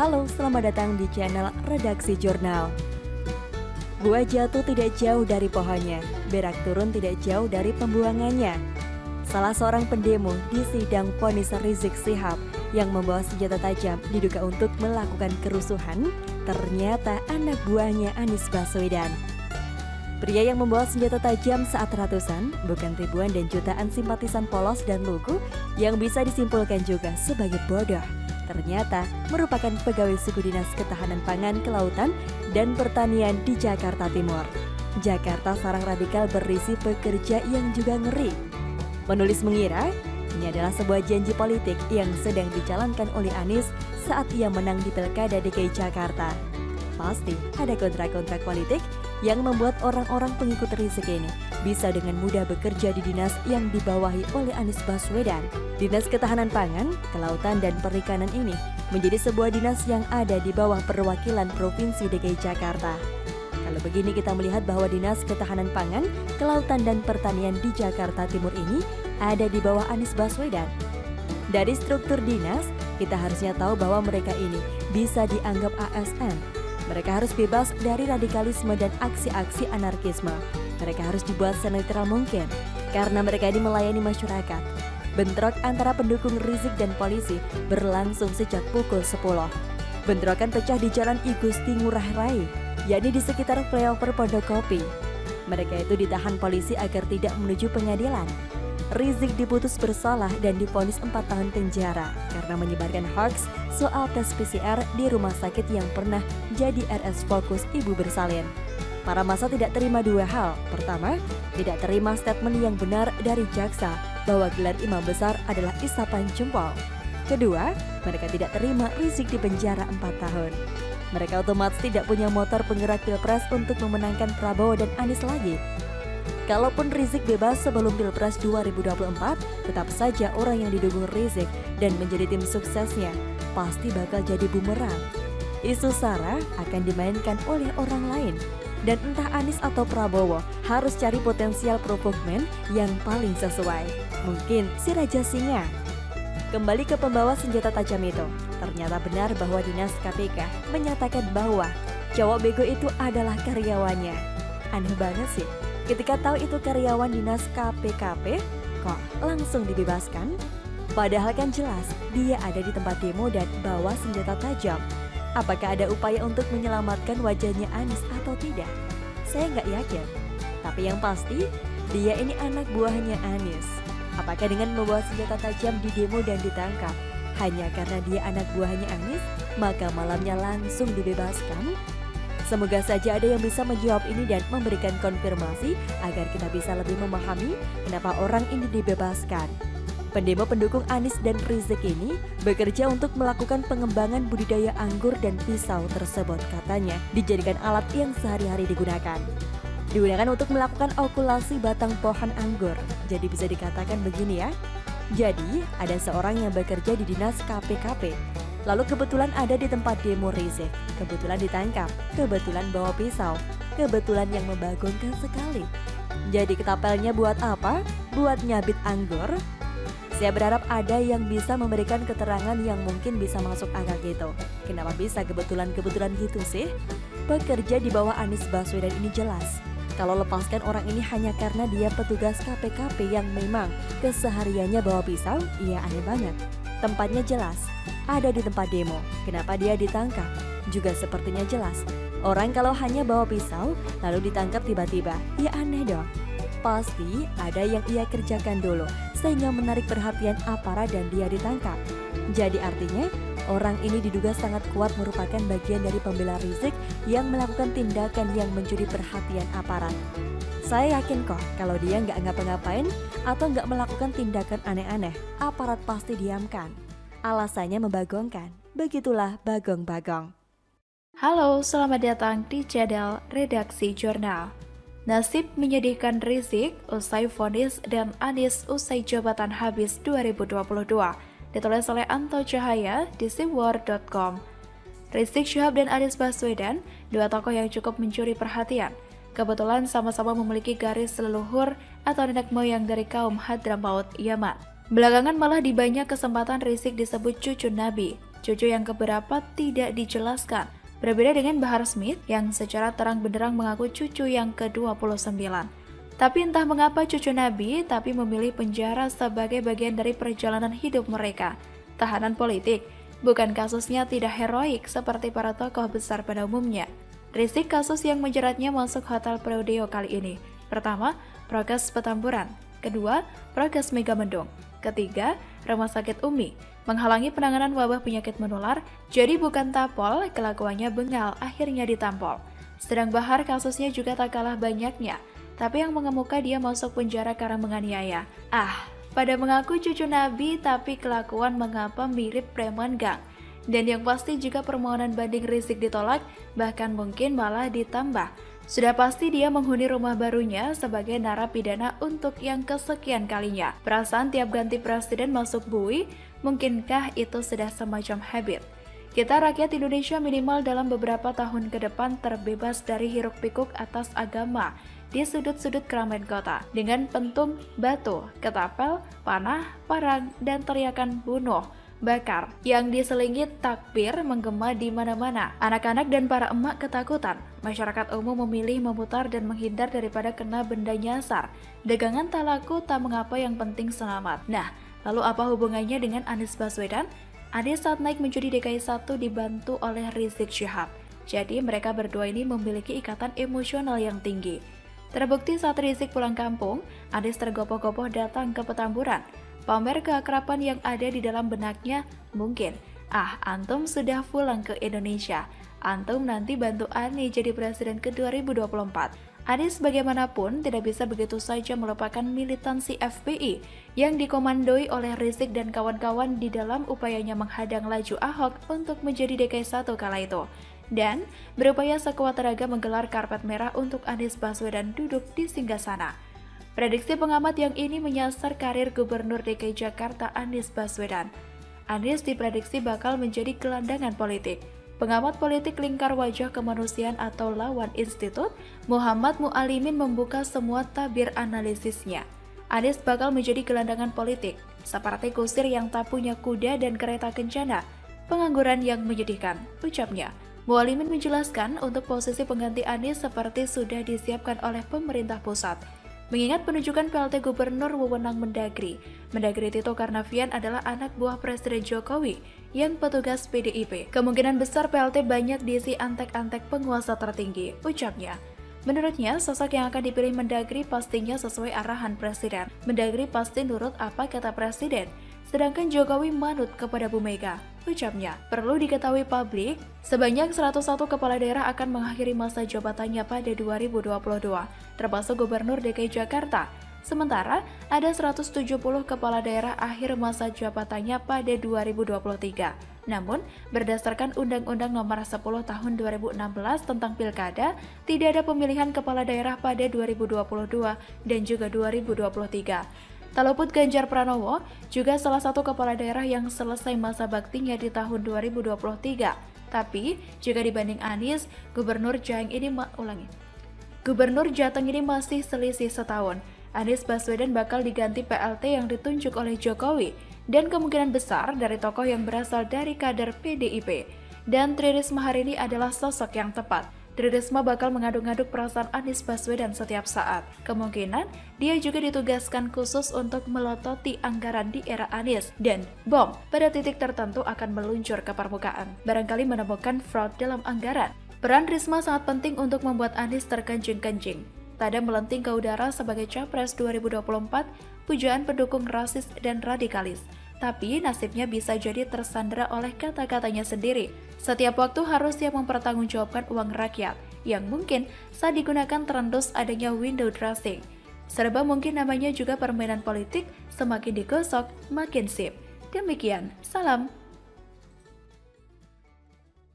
Halo, selamat datang di channel Redaksi Jurnal. Buah jatuh tidak jauh dari pohonnya, berak turun tidak jauh dari pembuangannya. Salah seorang pendemo di sidang vonis Rizik Syihab yang membawa senjata tajam diduga untuk melakukan kerusuhan, ternyata anak buahnya Anies Baswedan. Pria yang membawa senjata tajam saat ratusan, bukan ribuan dan jutaan simpatisan polos dan lugu yang bisa disimpulkan juga sebagai bodoh, ternyata merupakan pegawai suku dinas ketahanan pangan, kelautan, dan pertanian di Jakarta Timur. Jakarta sarang radikal berisi pekerja yang juga ngeri. Penulis mengira ini adalah sebuah janji politik yang sedang dijalankan oleh Anies saat ia menang di Pilkada DKI Jakarta. Pasti ada kontrak-kontrak politik yang membuat orang-orang pengikut Rizik ini bisa dengan mudah bekerja di dinas yang dibawahi oleh Anies Baswedan. Dinas Ketahanan Pangan, Kelautan, dan Perikanan ini menjadi sebuah dinas yang ada di bawah perwakilan Provinsi DKI Jakarta. Kalau begini kita melihat bahwa Dinas Ketahanan Pangan, Kelautan, dan Pertanian di Jakarta Timur ini ada di bawah Anies Baswedan. Dari struktur dinas, kita harusnya tahu bahwa mereka ini bisa dianggap ASN. Mereka harus bebas dari radikalisme dan aksi-aksi anarkisme. Mereka harus dibuat senetral mungkin, karena mereka ini melayani masyarakat. Bentrok antara pendukung Rizik dan polisi berlangsung sejak pukul 10. Bentrokan pecah di Jalan I Gusti Ngurah Rai, yakni di sekitar flyover Pondokopi. Mereka itu ditahan polisi agar tidak menuju pengadilan. Rizik diputus bersalah dan divonis 4 tahun penjara karena menyebarkan hoax soal tes PCR di rumah sakit yang pernah jadi RS Fokus Ibu Bersalin. Para massa tidak terima dua hal. Pertama, tidak terima statement yang benar dari jaksa bahwa gelar imam besar adalah isapan jempol. Kedua, mereka tidak terima Rizik dipenjara 4 tahun. Mereka otomatis tidak punya motor penggerak Pilpres untuk memenangkan Prabowo dan Anies lagi. Kalaupun Rizik bebas sebelum Pilpres 2024, tetap saja orang yang didukung Rizik dan menjadi tim suksesnya pasti bakal jadi bumerang. Isu SARA akan dimainkan oleh orang lain. Dan entah Anies atau Prabowo harus cari potensial provokmen yang paling sesuai. Mungkin si Raja Singa. Kembali ke pembawa senjata tajam itu, ternyata benar bahwa Dinas KPK menyatakan bahwa cowok bego itu adalah karyawannya. Aneh banget sih, ketika tahu itu karyawan Dinas KPKP, kok langsung dibebaskan? Padahal kan jelas dia ada di tempat demo dan bawa senjata tajam. Apakah ada upaya untuk menyelamatkan wajahnya Anies atau tidak? Saya nggak yakin. Tapi yang pasti, dia ini anak buahnya Anies. Apakah dengan membawa senjata tajam di demo dan ditangkap hanya karena dia anak buahnya Anies, maka malamnya langsung dibebaskan? Semoga saja ada yang bisa menjawab ini dan memberikan konfirmasi agar kita bisa lebih memahami kenapa orang ini dibebaskan. Pendemo pendukung Anies dan Rizik ini bekerja untuk melakukan pengembangan budidaya anggur dan pisau tersebut, katanya dijadikan alat yang sehari-hari digunakan. Digunakan untuk melakukan okulasi batang pohon anggur. Jadi bisa dikatakan begini ya. Jadi ada seorang yang bekerja di Dinas KPKP, lalu kebetulan ada di tempat demo Rizik, kebetulan ditangkap, kebetulan bawa pisau, kebetulan yang membagongkan sekali. Jadi ketapelnya buat apa? Buat nyabit anggur? Saya berharap ada yang bisa memberikan keterangan yang mungkin bisa masuk akal gitu. Kenapa bisa kebetulan-kebetulan gitu sih? Pekerja di bawah Anies Baswedan ini jelas. Kalau lepaskan orang ini hanya karena dia petugas KPKP yang memang kesehariannya bawa pisau, iya aneh banget. Tempatnya jelas, ada di tempat demo. Kenapa dia ditangkap? Juga sepertinya jelas. Orang kalau hanya bawa pisau, lalu ditangkap tiba-tiba, ya aneh dong. Pasti ada yang ia kerjakan dulu sehingga menarik perhatian aparat dan dia ditangkap. Jadi artinya orang ini diduga sangat kuat merupakan bagian dari pembela Rizik yang melakukan tindakan yang mencuri perhatian aparat. Saya yakin kok kalau dia nggak ngapa-ngapain atau nggak melakukan tindakan aneh-aneh, aparat pasti diamkan. Alasannya membagongkan. Begitulah bagong-bagong. Halo, selamat datang di channel Redaksi Jurnal. Nasib menyedihkan Rizik usai vonis dan Anies usai jabatan habis 2022. Ditulis oleh Anto Cahaya di siwar.com. Rizik Syihab dan Anies Baswedan, dua tokoh yang cukup mencuri perhatian. Kebetulan sama-sama memiliki garis leluhur atau nenek moyang dari kaum Hadramaut, Yaman. Belakangan malah di banyak kesempatan Rizik disebut cucu Nabi. cucu yang keberapa tidak dijelaskan. Berbeda dengan Bahar Smith yang secara terang benderang mengaku cucu yang ke-29. Tapi entah mengapa cucu Nabi tapi memilih penjara sebagai bagian dari perjalanan hidup mereka. Tahanan politik, bukan kasusnya tidak heroik seperti para tokoh besar pada umumnya. Rizik kasus yang menjeratnya masuk Hotel Prodeo kali ini. Pertama, Prokes Petamburan. Kedua, Prokes Megamendung. Ketiga, Rumah Sakit Umi. Menghalangi penanganan wabah penyakit menular, jadi bukan tapol, kelakuannya bengal, akhirnya ditampol. Sedang Bahar kasusnya juga tak kalah banyaknya, tapi yang mengemuka dia masuk penjara karena menganiaya. Pada mengaku cucu Nabi, tapi kelakuan mengapa mirip preman gang. Dan yang pasti jika permohonan banding Rizik ditolak, bahkan mungkin malah ditambah. Sudah pasti dia menghuni rumah barunya sebagai narapidana untuk yang kesekian kalinya. Perasaan tiap ganti presiden masuk bui, mungkinkah itu sudah semacam habit? Kita rakyat Indonesia minimal dalam beberapa tahun ke depan terbebas dari hiruk-pikuk atas agama di sudut-sudut keramaian kota dengan pentung, batu, ketapel, panah, parang, dan teriakan bunuh, bakar yang diselingi takbir menggema di mana-mana. Anak-anak dan para emak ketakutan. Masyarakat umum memilih memutar dan menghindar daripada kena benda nyasar. Dagangan tak laku, tak mengapa, yang penting selamat. Nah, lalu apa hubungannya dengan Anies Baswedan? Anies saat naik menjadi DKI 1 dibantu oleh Rizik Syihab. Jadi mereka berdua ini memiliki ikatan emosional yang tinggi. Terbukti saat Rizik pulang kampung, Anies tergopoh-gopoh datang ke Petamburan. Pamer keakraban yang ada di dalam benaknya, mungkin, antum sudah pulang ke Indonesia. Antum nanti bantu Anies jadi presiden ke 2024. Anies bagaimanapun tidak bisa begitu saja melupakan militansi FPI yang dikomandoi oleh Rizik dan kawan-kawan di dalam upayanya menghadang laju Ahok untuk menjadi DKI 1 kala itu. Dan berupaya sekuat tenaga menggelar karpet merah untuk Anies Baswedan duduk di singgasana. Prediksi pengamat yang ini menyasar karir Gubernur DKI Jakarta Anies Baswedan. Anies diprediksi bakal menjadi gelandangan politik. Pengamat politik lingkar wajah kemanusiaan atau Lawan Institute, Muhammad Mualimin membuka semua tabir analisisnya. Anies bakal menjadi gelandangan politik, seperti kusir yang tak punya kuda dan kereta kencana, pengangguran yang menyedihkan, ucapnya. Mualimin menjelaskan untuk posisi pengganti Anies seperti sudah disiapkan oleh pemerintah pusat. Mengingat penunjukan PLT Gubernur wewenang Mendagri, Mendagri Tito Karnavian adalah anak buah Presiden Jokowi yang petugas PDIP. Kemungkinan besar PLT banyak diisi antek-antek penguasa tertinggi, ucapnya. Menurutnya, sosok yang akan dipilih Mendagri pastinya sesuai arahan Presiden. Mendagri pasti nurut apa kata Presiden, sedangkan Jokowi manut kepada Bu Mega, ucapnya. Perlu diketahui publik, sebanyak 101 kepala daerah akan mengakhiri masa jabatannya pada 2022, termasuk Gubernur DKI Jakarta. Sementara, ada 170 kepala daerah akhir masa jabatannya pada 2023. Namun, berdasarkan Undang-Undang Nomor 10 Tahun 2016 tentang Pilkada, tidak ada pemilihan kepala daerah pada 2022 dan juga 2023. Tak luput Ganjar Pranowo, juga salah satu kepala daerah yang selesai masa baktinya di tahun 2023. Tapi, jika dibanding Anies, Gubernur Jateng ini masih selisih setahun. Anies Baswedan bakal diganti PLT yang ditunjuk oleh Jokowi, dan kemungkinan besar dari tokoh yang berasal dari kader PDIP. Dan Tri Risma hari ini adalah sosok yang tepat. Tri Risma bakal mengaduk-aduk perasaan Anies Baswedan setiap saat. Kemungkinan dia juga ditugaskan khusus untuk melototi anggaran di era Anies. Dan bom pada titik tertentu akan meluncur ke permukaan. Barangkali menemukan fraud dalam anggaran. Peran Risma sangat penting untuk membuat Anies terkencing-kencing. Tak ada melenting ke udara sebagai Capres 2024, pujaan pendukung rasis dan radikalis. Tapi nasibnya bisa jadi tersandera oleh kata-katanya sendiri. Setiap waktu harus siap mempertanggungjawabkan uang rakyat, yang mungkin saat digunakan terendus adanya window dressing. Serba mungkin namanya juga permainan politik, semakin digosok, makin sip. Demikian, salam.